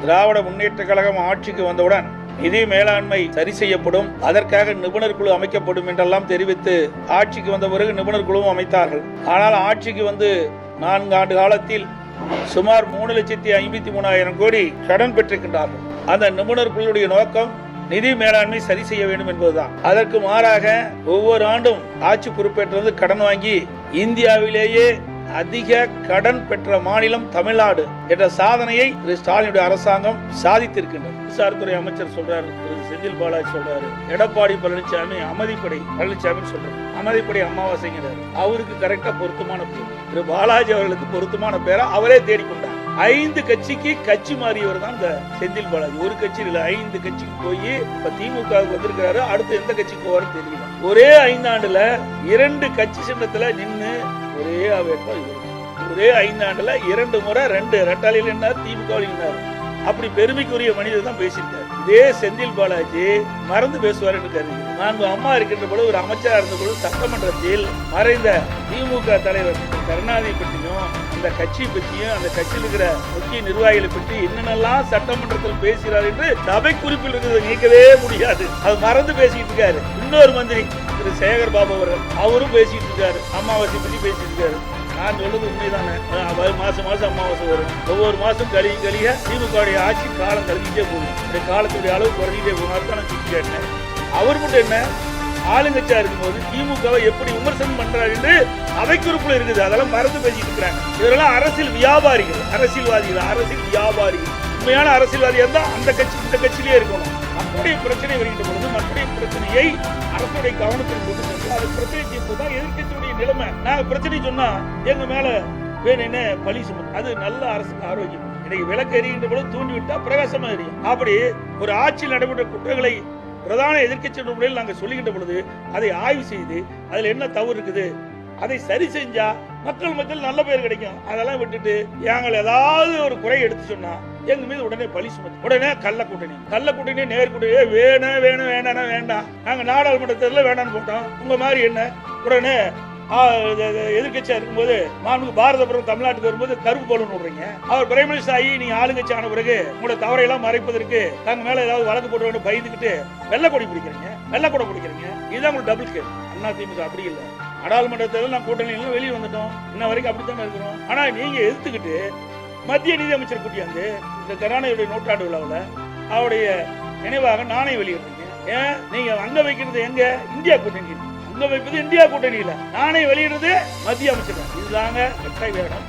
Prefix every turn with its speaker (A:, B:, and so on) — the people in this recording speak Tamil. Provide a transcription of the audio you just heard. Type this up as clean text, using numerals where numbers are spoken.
A: திராவிட முன்னேற்ற கழகம் ஆட்சிக்கு வந்தவுடன் நிதி மேலாண்மை சரி செய்யப்படும், அதற்காக நிபுணர் குழு அமைக்கப்படும் என்றெல்லாம் தெரிவித்து ஆட்சிக்கு வந்த பிறகு நிபுணர் குழுவும் அமைத்தார்கள். ஆனால் ஆட்சிக்கு வந்து 4 ஆண்டு காலத்தில் சுமார் 3,53,000 கோடி கடன் பெற்றிருக்கின்றார்கள். அந்த நிபுணர் குழுவுடைய நோக்கம் நிதி மேலாண்மை சரி செய்ய வேண்டும் என்பதுதான். அதற்கு மாறாக ஒவ்வொரு ஆண்டும் ஆட்சி பொறுப்பேற்றது கடன் வாங்கி இந்தியாவிலேயே அதிக கடன் பெற்ற மாநிலம் தமிழ்நாடு என்ற சாதனையை திரு ஸ்டாலினுடைய அரசாங்கம் சாதித்திருக்கின்றது. மின்சாரத்துறை அமைச்சர் சொல்றாரு, திரு செந்தில் பாலாஜி சொல்றாரு, எடப்பாடி பழனிசாமி அமைதிப்படை பழனிசாமி சொல்றாரு, அமைதிப்படை அமாவாசைங்கிறார். அவருக்கு கரெக்டா பொருத்தமான பேர், திரு பாலாஜி அவர்களுக்கு பொருத்தமான பேரை அவரே தேடிக்கொண்டார். 5 கட்சிக்கு கட்சி மாறியவர் தான் இந்த செந்தில் பாலாஜி. ஒரு கட்சி இல்ல, 5 கட்சிக்கு போய் இப்ப திமுக வந்திருக்கிறாரு. அடுத்து எந்த கட்சிக்கு போவாருன்னு தெரியல. ஒரே 5 ஆண்டுல 2 கட்சி சின்னத்துல நின்று ஒரே வேட்பாளர், ஒரே 5 ஆண்டுல 2 முறை 2 ரெட்டாளியில் நின்றார், திமுக நின்றார். அப்படி பெருமைக்குரிய மனிதர் தான் பேசியிருக்காரு. இதே செந்தில் பாலாஜி மறந்து பேசுவார் என்று கருதி, நான்கு அம்மா இருக்கின்ற பொழுது ஒரு அமைச்சராக இருந்த பொழுது சட்டமன்றத்தில் மறைந்த திமுக தலைவர் கருணாநிதி பற்றியும் அந்த கட்சி பற்றியும் அந்த கட்சியில் இருக்கிற முக்கிய நிர்வாகிகளை பற்றி என்னென்னலாம் சட்டமன்றத்தில் பேசுகிறார் என்று சபை குறிப்பில் இருக்கிறத நீக்கவே முடியாது. அது மறந்து பேசிட்டு இருக்காரு. இன்னொரு மந்திரி திரு சேகர் பாபு அவர்கள், அவரும் பேசிட்டு இருக்காரு, அமாவாசை பற்றி பேசிட்டு இருக்காரு. நான் சொல்றது உண்மைதானே. மாசம் அமாவாசை வரும். ஒவ்வொரு மாசம் கழிய திமுக ஆட்சி காலம் கழிஞ்சிட்டே போகும். இந்த காலத்துடைய அளவு குறைஞ்சிட்டே போகும். நான் சுற்றி கேட்டேன். அவர் மட்டும் என்ன, ஆளுங்கட்சியா இருக்கும்போது திமுகவை எப்படி விமர்சனம் பண்றாரு என்று அவைக்குறிப்புல இருக்குது. அதெல்லாம் மறந்து பேசிட்டு இருக்கிறாங்க. இதெல்லாம் அரசியல் வியாபாரிகள், அரசியல்வாதிகள், அரசியல் வியாபாரிகள். உண்மையான அரசியல்வாதியா இருந்தா அந்த கட்சி இந்த கட்சியிலே இருக்கணும். மக்களுடைய பிரச்சனை வருகின்ற பொழுது மக்களுடைய பிரச்சனையை அரசுடைய கவனத்தில் கொண்டு சென்று அது பிரச்சனை தீர்ப்புதான் எதிர்க்கட்சியுடைய நிலைமை. நாங்க பிரச்சனை சொன்னா எங்க மேல வேணும்னு பழி சுமத்து, அது நல்ல அரசுக்கு ஆரோக்கியம். இன்னைக்கு விளக்கு எரிகின்ற பொழுது தூண்டி விட்டா பிரகாசமா எரியும். அப்படி ஒரு ஆட்சியில் நடைபெற்ற குற்றங்களை பிரதான எதிர்க்கட்சி முறையில் நாங்கள் சொல்லுகின்ற பொழுது அதை ஆய்வு செய்து அதில் என்ன தவறு இருக்குது அதை சரி செஞ்சா மக்கள் நல்ல பேர் கிடைக்கும். அதெல்லாம் விட்டுட்டு நாங்கள் ஏதாவது ஒரு குறை எடுத்து சொன்னா எங்க மீது உடனே பழி சுமத்து, உடனே கள்ள கூட்டணி நேர்கூட்டணி வேண்டாம். நாங்க நாடாளுமன்ற தேர்தலில் வேண்டாம்னு போட்டோம். உங்க மாதிரி என்ன உடனே எதிர்கட்சியா இருக்கும்போது மாண்புமிகு பாரத பிரதமர் தமிழ்நாட்டுக்கு வரும்போது கருப்பு போலன்னு விடுறீங்க. அவர் பிரைம் மினிஸ்டர் ஆகி நீங்க ஆளுங்கட்சி ஆன பிறகு உங்களோட தவறையெல்லாம் மறைப்பதற்கு தங்க மேல ஏதாவது வழக்கு போட்டு வந்து பயந்துக்கிட்டு வெள்ளக்கொடி பிடிக்கிறீங்க. இதுதான் உங்களுக்கு டபுள் கேஸ். அண்ணா திமுக அப்படி இல்லை. நாடாளுமன்ற தேர்தல் நான் கூட்டணியில வெளியே வந்துட்டோம். இன்ன வரைக்கும் அப்படித்தானே இருக்கிறோம். ஆனா நீங்க எதிர்த்துக்கிட்டு மத்திய நிதி அமைச்சர் கூட்டியாந்து இந்த கருணாநிதியுடைய நூற்றாண்டு விழாவில் அவருடைய நினைவாக நாணயம் வெளியிடுறீங்க. ஏன் நீங்க அங்க வைக்கிறது எங்க இந்தியா கூட்டணி, அங்க வைப்பது இந்தியா கூட்டணியில, நாணயம் வெளியிடுறது மத்திய அமைச்சர். இதுதாங்க வேடம்.